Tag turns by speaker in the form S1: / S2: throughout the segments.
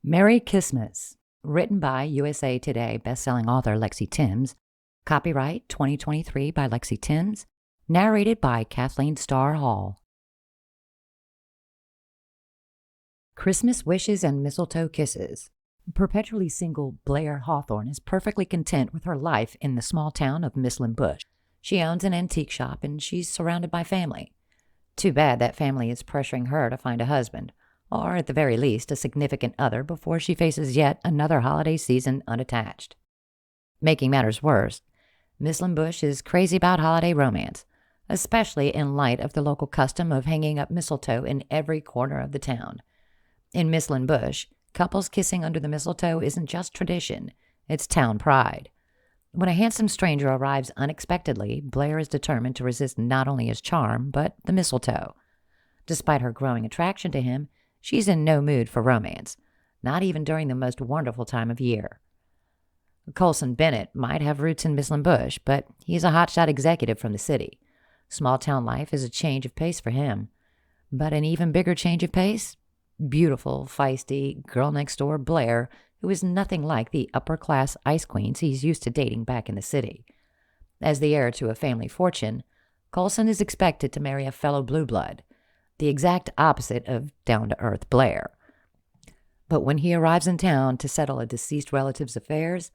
S1: Merry Christmas, written by USA Today bestselling author Lexy Timms, copyright 2023 by Lexy Timms, narrated by Kathleen Starr Hall. Christmas wishes and mistletoe kisses. Perpetually single Blair Hawthorne is perfectly content with her life in the small town of Mislin Bush. She owns an antique shop and she's surrounded by family. Too bad that family is pressuring her to find a husband, or at the very least a significant other, before she faces yet another holiday season unattached. Making matters worse, Mislin Bush is crazy about holiday romance, especially in light of the local custom of hanging up mistletoe in every corner of the town. In Mislin Bush, couples kissing under the mistletoe isn't just tradition, it's town pride. When a handsome stranger arrives unexpectedly, Blair is determined to resist not only his charm, but the mistletoe. Despite her growing attraction to him, she's in no mood for romance, not even during the most wonderful time of year. Colson Bennett might have roots in Mislin Bush, but he's a hotshot executive from the city. Small-town life is a change of pace for him. But an even bigger change of pace? Beautiful, feisty, girl-next-door Blair, who is nothing like the upper-class ice queens he's used to dating back in the city. As the heir to a family fortune, Colson is expected to marry a fellow blue blood, the exact opposite of down-to-earth Blair. But when he arrives in town to settle a deceased relative's affairs,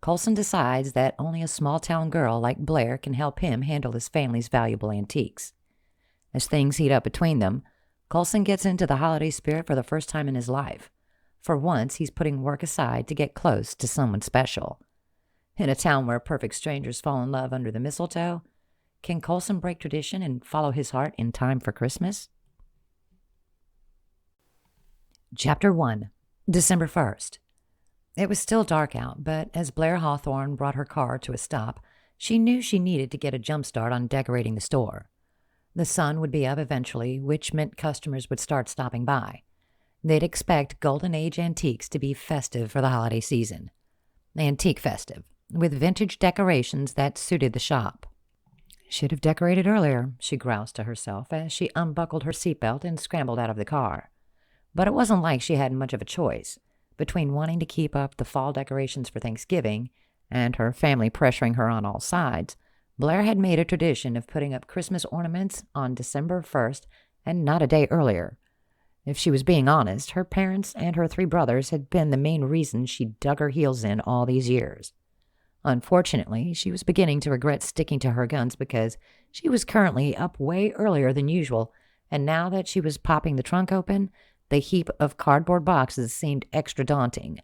S1: Colson decides that only a small-town girl like Blair can help him handle his family's valuable antiques. As things heat up between them, Colson gets into the holiday spirit for the first time in his life. For once, he's putting work aside to get close to someone special. In a town where perfect strangers fall in love under the mistletoe, can Colson break tradition and follow his heart in time for Christmas? Chapter 1. December 1st. It was still dark out, but as Blair Hawthorne brought her car to a stop, she knew she needed to get a jump start on decorating the store. The sun would be up eventually, which meant customers would start stopping by. They'd expect Golden Age antiques to be festive for the holiday season. Antique festive, with vintage decorations that suited the shop. Should have decorated earlier, she groused to herself as she unbuckled her seatbelt and scrambled out of the car. But it wasn't like she had much of a choice. Between wanting to keep up the fall decorations for Thanksgiving and her family pressuring her on all sides, Blair had made a tradition of putting up Christmas ornaments on December 1st and not a day earlier. If she was being honest, her parents and her 3 brothers had been the main reason she dug her heels in all these years. Unfortunately, she was beginning to regret sticking to her guns because she was currently up way earlier than usual, and now that she was popping the trunk open, the heap of cardboard boxes seemed extra daunting.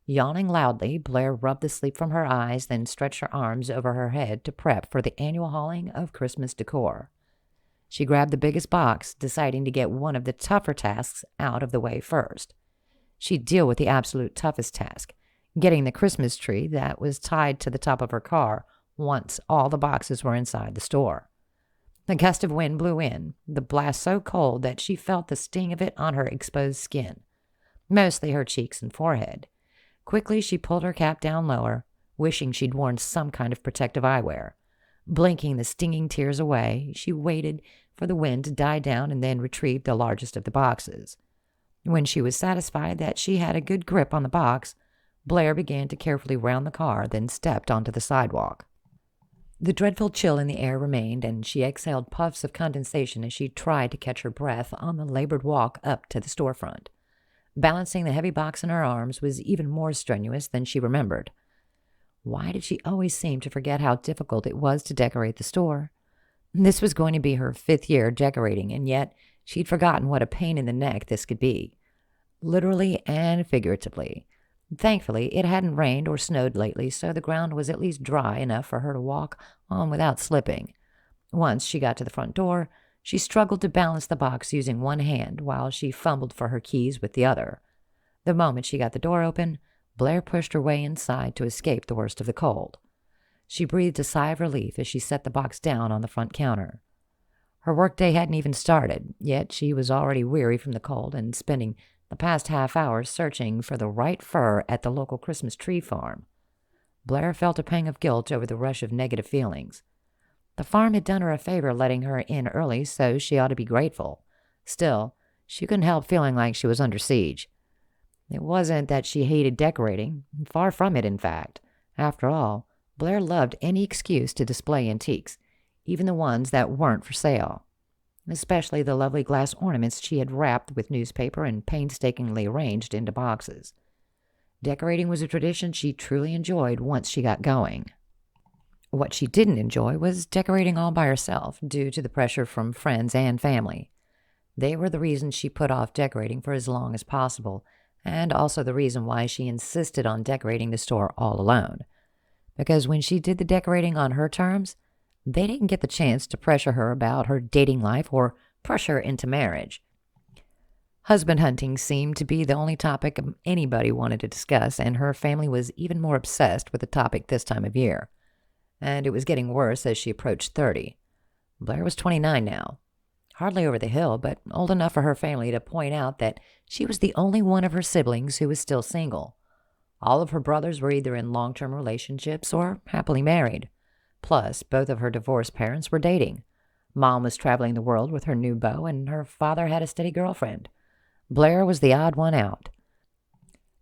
S1: Yawning loudly, Blair rubbed the sleep from her eyes, then stretched her arms over her head to prep for the annual hauling of Christmas decor. She grabbed the biggest box, deciding to get one of the tougher tasks out of the way first. She'd deal with the absolute toughest task, getting the Christmas tree that was tied to the top of her car once all the boxes were inside the store. A gust of wind blew in, the blast so cold that she felt the sting of it on her exposed skin, mostly her cheeks and forehead. Quickly, she pulled her cap down lower, wishing she'd worn some kind of protective eyewear. Blinking the stinging tears away, she waited for the wind to die down and then retrieved the largest of the boxes. When she was satisfied that she had a good grip on the box, Blair began to carefully round the car, then stepped onto the sidewalk. The dreadful chill in the air remained, and she exhaled puffs of condensation as she tried to catch her breath on the labored walk up to the storefront. Balancing the heavy box in her arms was even more strenuous than she remembered. Why did she always seem to forget how difficult it was to decorate the store? This was going to be her 5th year decorating, and yet she'd forgotten what a pain in the neck this could be. Literally and figuratively. Thankfully, it hadn't rained or snowed lately, so the ground was at least dry enough for her to walk on without slipping. Once she got to the front door, she struggled to balance the box using one hand while she fumbled for her keys with the other. The moment she got the door open, Blair pushed her way inside to escape the worst of the cold. She breathed a sigh of relief as she set the box down on the front counter. Her workday hadn't even started, yet she was already weary from the cold and spending the past half hour searching for the right fir at the local Christmas tree farm. Blair felt a pang of guilt over the rush of negative feelings. The farm had done her a favor letting her in early, so she ought to be grateful. Still, she couldn't help feeling like she was under siege. It wasn't that she hated decorating. Far from it, in fact. After all, Blair loved any excuse to display antiques, even the ones that weren't for sale. Especially the lovely glass ornaments she had wrapped with newspaper and painstakingly arranged into boxes. Decorating was a tradition she truly enjoyed once she got going. What she didn't enjoy was decorating all by herself due to the pressure from friends and family. They were the reason she put off decorating for as long as possible, and also the reason why she insisted on decorating the store all alone. Because when she did the decorating on her terms, they didn't get the chance to pressure her about her dating life or push her into marriage. Husband hunting seemed to be the only topic anybody wanted to discuss, and her family was even more obsessed with the topic this time of year. And it was getting worse as she approached 30. Blair was 29 now. Hardly over the hill, but old enough for her family to point out that she was the only one of her siblings who was still single. All of her brothers were either in long-term relationships or happily married. Plus, both of her divorced parents were dating. Mom was traveling the world with her new beau, and her father had a steady girlfriend. Blair was the odd one out.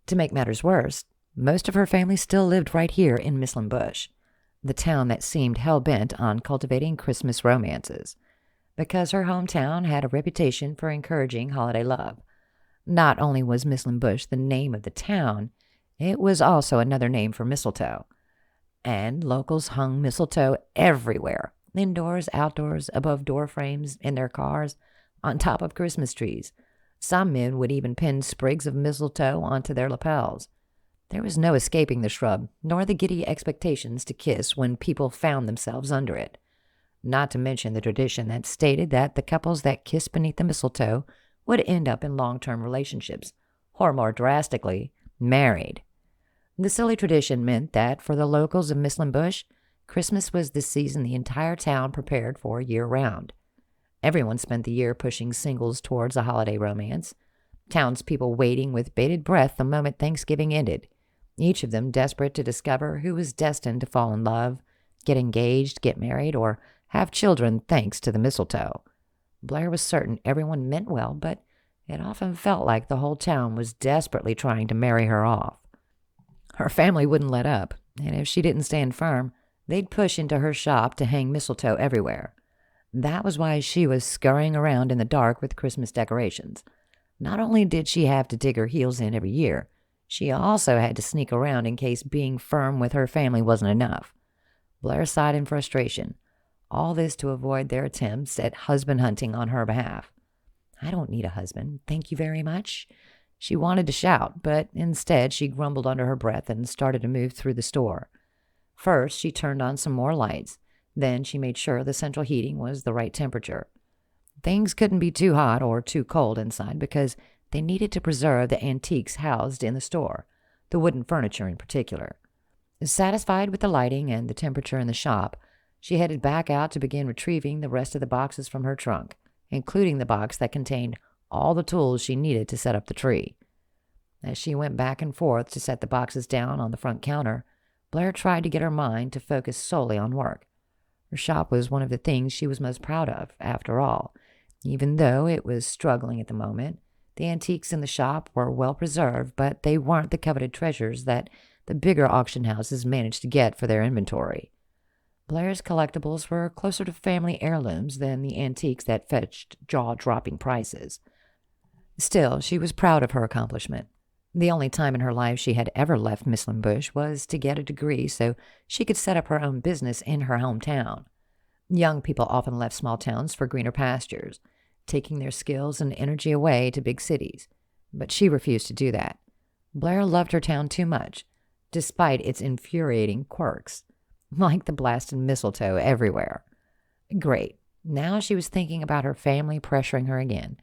S1: To make matters worse, most of her family still lived right here in Mislin Bush, the town that seemed hell-bent on cultivating Christmas romances, because her hometown had a reputation for encouraging holiday love. Not only was Mislin Bush the name of the town, it was also another name for mistletoe. And locals hung mistletoe everywhere, indoors, outdoors, above door frames, in their cars, on top of Christmas trees. Some men would even pin sprigs of mistletoe onto their lapels. There was no escaping the shrub, nor the giddy expectations to kiss when people found themselves under it. Not to mention the tradition that stated that the couples that kissed beneath the mistletoe would end up in long-term relationships, or more drastically, married. The silly tradition meant that for the locals of Mislin Bush, Christmas was the season the entire town prepared for year-round. Everyone spent the year pushing singles towards a holiday romance, townspeople waiting with bated breath the moment Thanksgiving ended, each of them desperate to discover who was destined to fall in love, get engaged, get married, or have children thanks to the mistletoe. Blair was certain everyone meant well, but it often felt like the whole town was desperately trying to marry her off. Her family wouldn't let up, and if she didn't stand firm, they'd push into her shop to hang mistletoe everywhere. That was why she was scurrying around in the dark with Christmas decorations. Not only did she have to dig her heels in every year, she also had to sneak around in case being firm with her family wasn't enough. Blair sighed in frustration. All this to avoid their attempts at husband hunting on her behalf. "I don't need a husband, thank you very much." She wanted to shout, but instead she grumbled under her breath and started to move through the store. First, she turned on some more lights. Then she made sure the central heating was the right temperature. Things couldn't be too hot or too cold inside because they needed to preserve the antiques housed in the store, the wooden furniture in particular. Satisfied with the lighting and the temperature in the shop, she headed back out to begin retrieving the rest of the boxes from her trunk, including the box that contained all the tools she needed to set up the tree. As she went back and forth to set the boxes down on the front counter, Blair tried to get her mind to focus solely on work. Her shop was one of the things she was most proud of, after all. Even though it was struggling at the moment, the antiques in the shop were well preserved, but they weren't the coveted treasures that the bigger auction houses managed to get for their inventory. Blair's collectibles were closer to family heirlooms than the antiques that fetched jaw-dropping prices. Still, she was proud of her accomplishment. The only time in her life she had ever left Mislin Bush was to get a degree so she could set up her own business in her hometown. Young people often left small towns for greener pastures, taking their skills and energy away to big cities. But she refused to do that. Blair loved her town too much, despite its infuriating quirks, like the blasted mistletoe everywhere. Great. Now she was thinking about her family pressuring her again.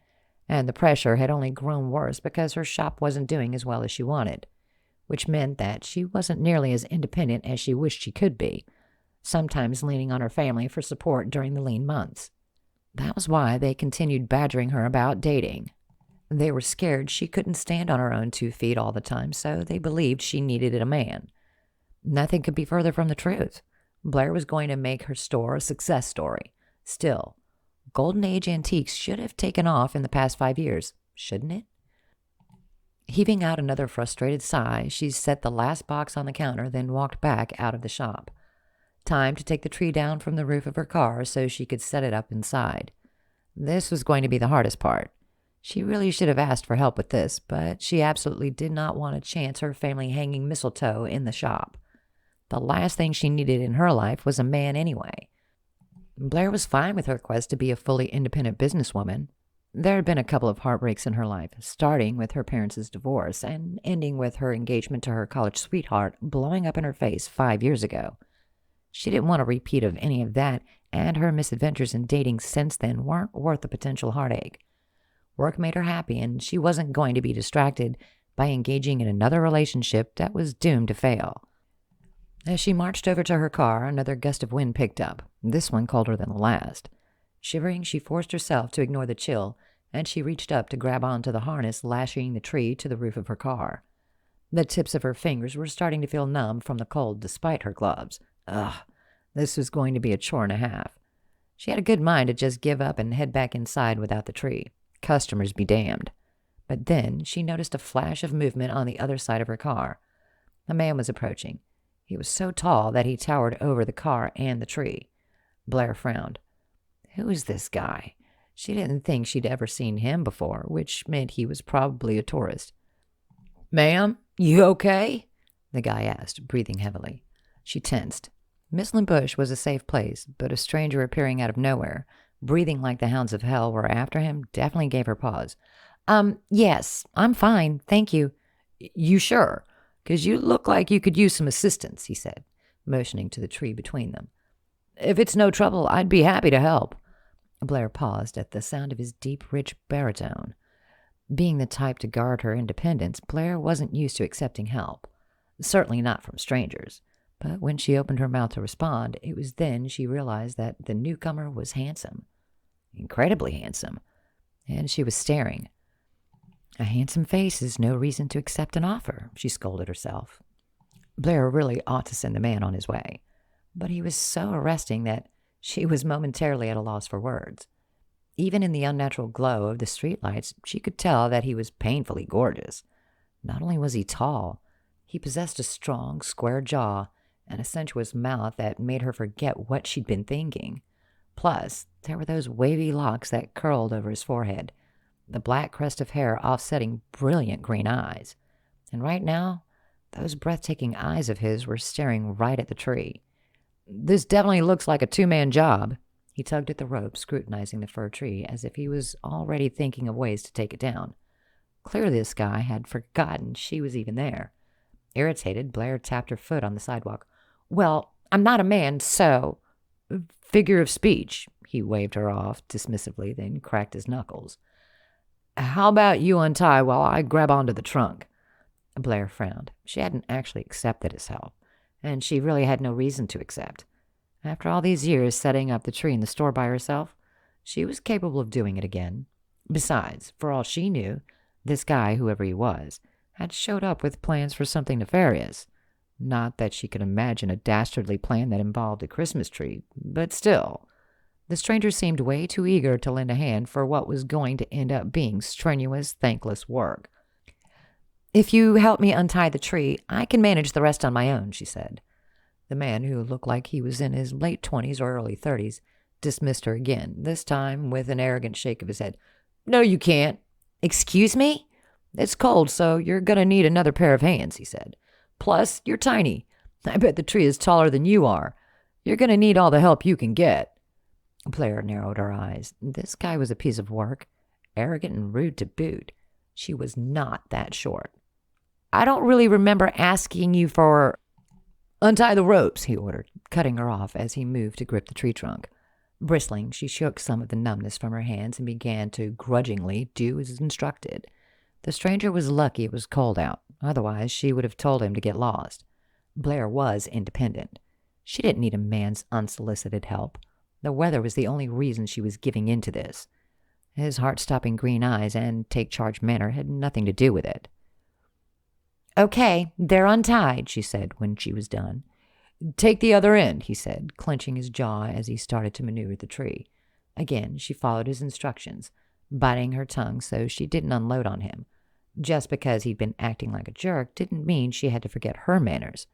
S1: And the pressure had only grown worse because her shop wasn't doing as well as she wanted, which meant that she wasn't nearly as independent as she wished she could be, sometimes leaning on her family for support during the lean months. That was why they continued badgering her about dating. They were scared she couldn't stand on her own 2 feet all the time, so they believed she needed a man. Nothing could be further from the truth. Blair was going to make her store a success story. Still, Golden Age antiques should have taken off in the past 5 years, shouldn't it? Heaving out another frustrated sigh, she set the last box on the counter, then walked back out of the shop. Time to take the tree down from the roof of her car so she could set it up inside. This was going to be the hardest part. She really should have asked for help with this, but she absolutely did not want to chance her family hanging mistletoe in the shop. The last thing she needed in her life was a man anyway. Blair was fine with her quest to be a fully independent businesswoman. There had been a couple of heartbreaks in her life, starting with her parents' divorce and ending with her engagement to her college sweetheart blowing up in her face 5 years ago. She didn't want a repeat of any of that, and her misadventures in dating since then weren't worth the potential heartache. Work made her happy, and she wasn't going to be distracted by engaging in another relationship that was doomed to fail. As she marched over to her car, another gust of wind picked up, this one colder than the last. Shivering, she forced herself to ignore the chill, and she reached up to grab onto the harness lashing the tree to the roof of her car. The tips of her fingers were starting to feel numb from the cold despite her gloves. Ugh, this was going to be a chore and a half. She had a good mind to just give up and head back inside without the tree. Customers be damned. But then she noticed a flash of movement on the other side of her car. A man was approaching. He was so tall that he towered over the car and the tree. Blair frowned. Who is this guy? She didn't think she'd ever seen him before, which meant he was probably a tourist. "Ma'am, you okay?" the guy asked, breathing heavily. She tensed. Mislin Bush was a safe place, but a stranger appearing out of nowhere, breathing like the hounds of hell were after him, definitely gave her pause. Yes, I'm fine, thank you." "You sure? 'Cause you look like you could use some assistance," he said, motioning to the tree between them. "If it's no trouble, I'd be happy to help." Blair paused at the sound of his deep, rich baritone. Being the type to guard her independence, Blair wasn't used to accepting help. Certainly not from strangers. But when she opened her mouth to respond, it was then she realized that the newcomer was handsome. Incredibly handsome. And she was staring. A handsome face is no reason to accept an offer, she scolded herself. Blair really ought to send the man on his way. But he was so arresting that she was momentarily at a loss for words. Even in the unnatural glow of the streetlights, she could tell that he was painfully gorgeous. Not only was he tall, he possessed a strong, square jaw and a sensuous mouth that made her forget what she'd been thinking. Plus, there were those wavy locks that curled over his forehead, the black crest of hair offsetting brilliant green eyes. And right now, those breathtaking eyes of his were staring right at the tree. "This definitely looks like a two-man job." He tugged at the rope, scrutinizing the fir tree as if he was already thinking of ways to take it down. Clearly this guy had forgotten she was even there. Irritated, Blair tapped her foot on the sidewalk. "Well, I'm not a man, so—" "Figure of speech," he waved her off dismissively, then cracked his knuckles. "How about you untie while I grab onto the trunk?" Blair frowned. She hadn't actually accepted his help, and she really had no reason to accept. After all these years setting up the tree in the store by herself, she was capable of doing it again. Besides, for all she knew, this guy, whoever he was, had showed up with plans for something nefarious. Not that she could imagine a dastardly plan that involved a Christmas tree, but still. The stranger seemed way too eager to lend a hand for what was going to end up being strenuous, thankless work. "If you help me untie the tree, I can manage the rest on my own," she said. The man, who looked like he was in his late 20s or early 30s, dismissed her again, this time with an arrogant shake of his head. "No, you can't." "Excuse me?" "It's cold, so you're going to need another pair of hands," he said. "Plus, you're tiny. I bet the tree is taller than you are. You're going to need all the help you can get." Blair narrowed her eyes. This guy was a piece of work, arrogant and rude to boot. She was not that short. "I don't really remember asking you for—" "Untie the ropes," he ordered, cutting her off as he moved to grip the tree trunk. Bristling, she shook some of the numbness from her hands and began to grudgingly do as instructed. The stranger was lucky it was cold out. Otherwise, she would have told him to get lost. Blair was independent. She didn't need a man's unsolicited help. The weather was the only reason she was giving in to this. His heart-stopping green eyes and take-charge manner had nothing to do with it. "Okay, they're untied," she said when she was done. "Take the other end," he said, clenching his jaw as he started to maneuver the tree. Again, she followed his instructions, biting her tongue so she didn't unload on him. Just because he'd been acting like a jerk didn't mean she had to forget her manners.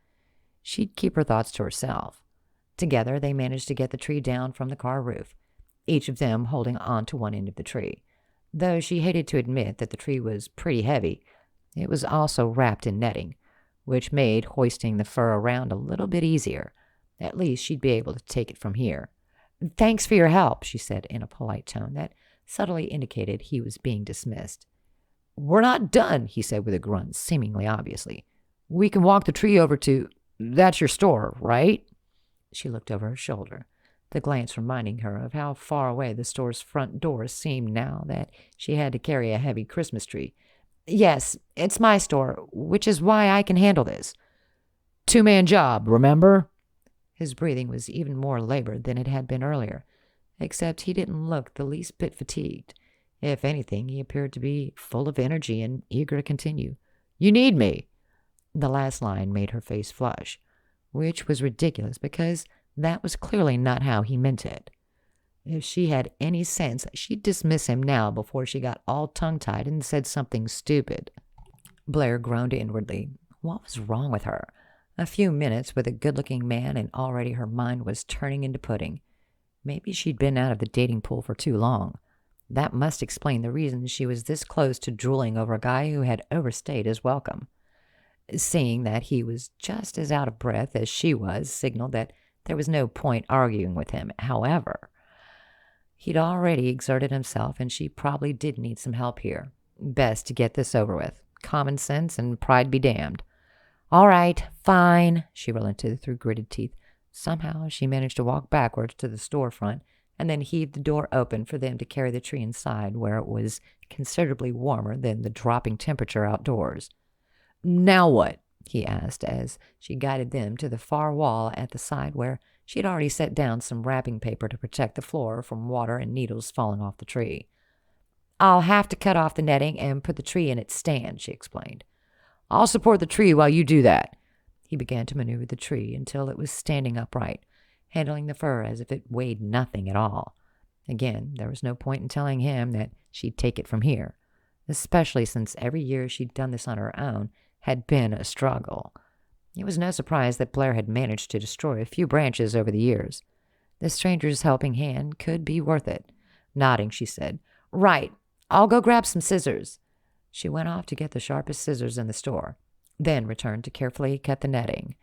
S1: She'd keep her thoughts to herself. Together, they managed to get the tree down from the car roof, each of them holding on to one end of the tree. Though she hated to admit that the tree was pretty heavy, it was also wrapped in netting, which made hoisting the fur around a little bit easier. At least she'd be able to take it from here. "Thanks for your help," she said in a polite tone that subtly indicated he was being dismissed. "We're not done," he said with a grunt, seemingly obviously. "We can walk the tree over to... That's your store, right?" She looked over her shoulder, the glance reminding her of how far away the store's front door seemed now that she had to carry a heavy Christmas tree. "Yes, it's my store, which is why I can handle this." "Two-man job, remember?" His breathing was even more labored than it had been earlier, except he didn't look the least bit fatigued. If anything, he appeared to be full of energy and eager to continue. "You need me." The last line made her face flush, which was ridiculous because that was clearly not how he meant it. If she had any sense, she'd dismiss him now before she got all tongue-tied and said something stupid. Blair groaned inwardly. What was wrong with her? A few minutes with a good-looking man and already her mind was turning into pudding. Maybe she'd been out of the dating pool for too long. That must explain the reason she was this close to drooling over a guy who had overstayed his welcome. Seeing that he was just as out of breath as she was signaled that there was no point arguing with him. However, he'd already exerted himself, and she probably did need some help here. Best to get this over with. Common sense and pride be damned. "All right, fine," she relented through gritted teeth. Somehow she managed to walk backwards to the storefront and then heaved the door open for them to carry the tree inside, where it was considerably warmer than the dropping temperature outdoors. "Now what?" he asked as she guided them to the far wall at the side where she had already set down some wrapping paper to protect the floor from water and needles falling off the tree. "I'll have to cut off the netting and put the tree in its stand," she explained. "I'll support the tree while you do that." He began to maneuver the tree until it was standing upright, handling the fur as if it weighed nothing at all. Again, there was no point in telling him that she'd take it from here, especially since every year she'd done this on her own had been a struggle. It was no surprise that Blair had managed to destroy a few branches over the years. The stranger's helping hand could be worth it. Nodding, she said, "Right, I'll go grab some scissors." She went off to get the sharpest scissors in the store, then returned to carefully cut the netting.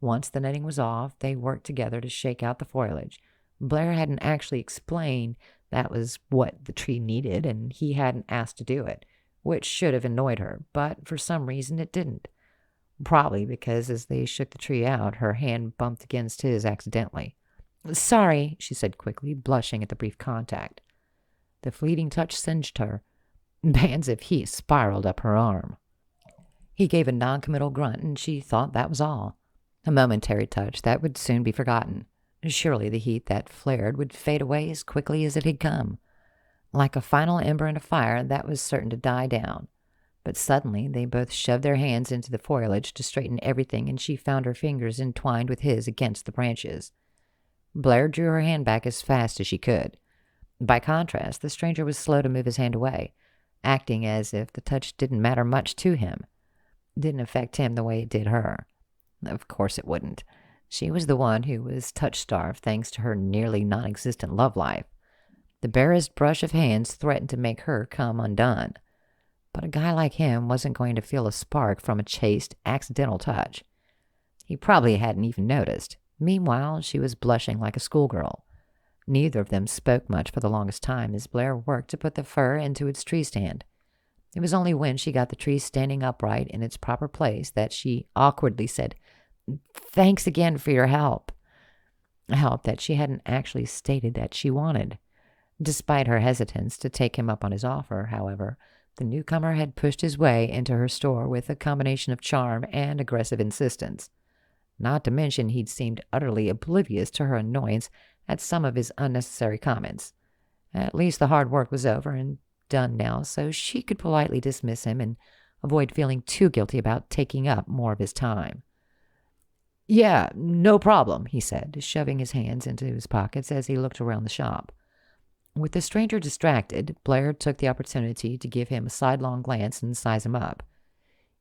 S1: Once the netting was off, they worked together to shake out the foliage. Blair hadn't actually explained that was what the tree needed, and he hadn't asked to do it, which should have annoyed her, but for some reason it didn't. Probably because as they shook the tree out, her hand bumped against his accidentally. "Sorry," she said quickly, blushing at the brief contact. The fleeting touch singed her. Bands of heat spiraled up her arm. He gave a non-committal grunt, and she thought that was all. A momentary touch that would soon be forgotten. Surely the heat that flared would fade away as quickly as it had come. Like a final ember in a fire that was certain to die down. But suddenly they both shoved their hands into the foliage to straighten everything, and she found her fingers entwined with his against the branches. Blair drew her hand back as fast as she could. By contrast, the stranger was slow to move his hand away, acting as if the touch didn't matter much to him. Didn't affect him the way it did her. Of course it wouldn't. She was the one who was touch-starved thanks to her nearly non-existent love life. The barest brush of hands threatened to make her come undone. But a guy like him wasn't going to feel a spark from a chaste, accidental touch. He probably hadn't even noticed. Meanwhile, she was blushing like a schoolgirl. Neither of them spoke much for the longest time as Blair worked to put the fur into its tree stand. It was only when she got the tree standing upright in its proper place that she awkwardly said, "Thanks again for your help." Help that she hadn't actually stated that she wanted. Despite her hesitance to take him up on his offer, however, the newcomer had pushed his way into her store with a combination of charm and aggressive insistence. Not to mention he'd seemed utterly oblivious to her annoyance at some of his unnecessary comments. At least the hard work was over and done now, so she could politely dismiss him and avoid feeling too guilty about taking up more of his time. "Yeah, no problem," he said, shoving his hands into his pockets as he looked around the shop. With the stranger distracted, Blair took the opportunity to give him a sidelong glance and size him up.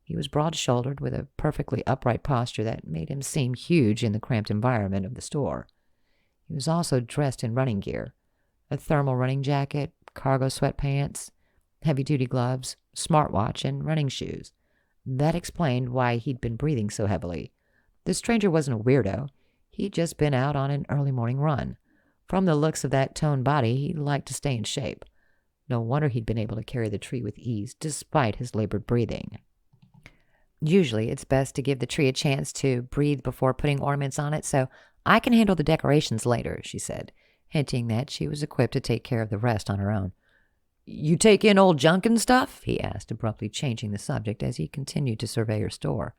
S1: He was broad-shouldered with a perfectly upright posture that made him seem huge in the cramped environment of the store. He was also dressed in running gear, a thermal running jacket, cargo sweatpants, heavy-duty gloves, smartwatch, and running shoes. That explained why he'd been breathing so heavily. The stranger wasn't a weirdo. He'd just been out on an early morning run. From the looks of that toned body, he liked to stay in shape. No wonder he'd been able to carry the tree with ease, despite his labored breathing. Usually, it's best to give the tree a chance to breathe before putting ornaments on it, so I can handle the decorations later, she said, hinting that she was equipped to take care of the rest on her own. You take in old junk and stuff? He asked, abruptly changing the subject as he continued to survey her store.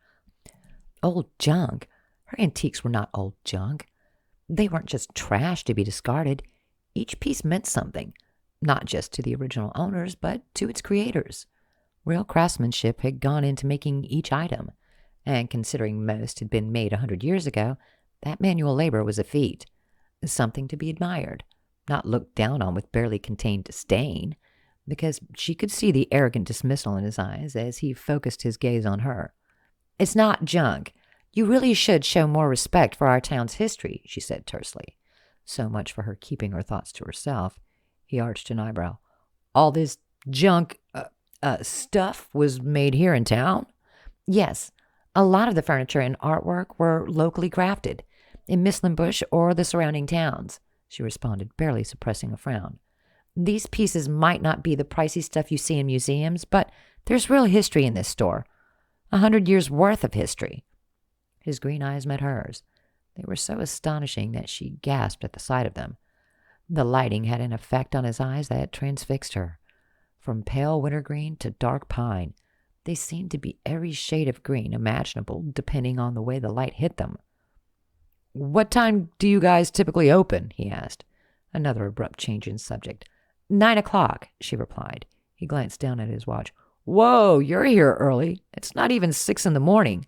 S1: Old junk? Her antiques were not old junk. They weren't just trash to be discarded. Each piece meant something, not just to the original owners, but to its creators. Real craftsmanship had gone into making each item, and considering most had been made 100 years ago, that manual labor was a feat, something to be admired, not looked down on with barely contained disdain, because she could see the arrogant dismissal in his eyes as he focused his gaze on her. It's not junk. You really should show more respect for our town's history, she said tersely. So much for her keeping her thoughts to herself. He arched an eyebrow. All this junk stuff was made here in town? Yes. A lot of the furniture and artwork were locally crafted in Mislin Bush or the surrounding towns, she responded, barely suppressing a frown. These pieces might not be the pricey stuff you see in museums, but there's real history in this store. 100 years' worth of history. His green eyes met hers. They were so astonishing that she gasped at the sight of them. The lighting had an effect on his eyes that transfixed her. From pale wintergreen to dark pine, they seemed to be every shade of green imaginable, depending on the way the light hit them. What time do you guys typically open? He asked. Another abrupt change in subject. 9 o'clock, she replied. He glanced down at his watch. Whoa, you're here early. It's not even 6 in the morning.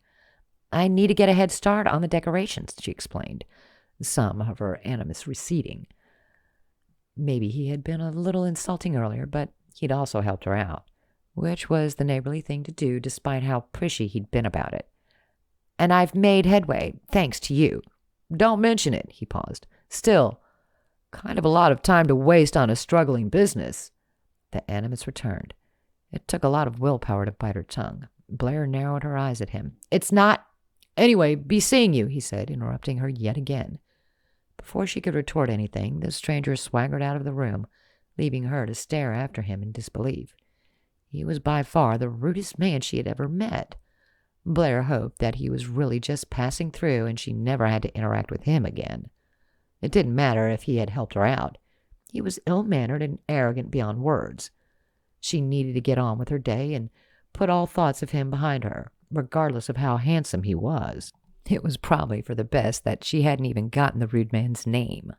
S1: I need to get a head start on the decorations, she explained, some of her animus receding. Maybe he had been a little insulting earlier, but he'd also helped her out, which was the neighborly thing to do despite how pushy he'd been about it. And I've made headway, thanks to you. Don't mention it, he paused. Still, kind of a lot of time to waste on a struggling business. The animus returned. It took a lot of willpower to bite her tongue. Blair narrowed her eyes at him. It's not... Anyway, be seeing you, he said, interrupting her yet again. Before she could retort anything, the stranger swaggered out of the room, leaving her to stare after him in disbelief. He was by far the rudest man she had ever met. Blair hoped that he was really just passing through and she never had to interact with him again. It didn't matter if he had helped her out. He was ill-mannered and arrogant beyond words. She needed to get on with her day and put all thoughts of him behind her, regardless of how handsome he was. It was probably for the best that she hadn't even gotten the rude man's name.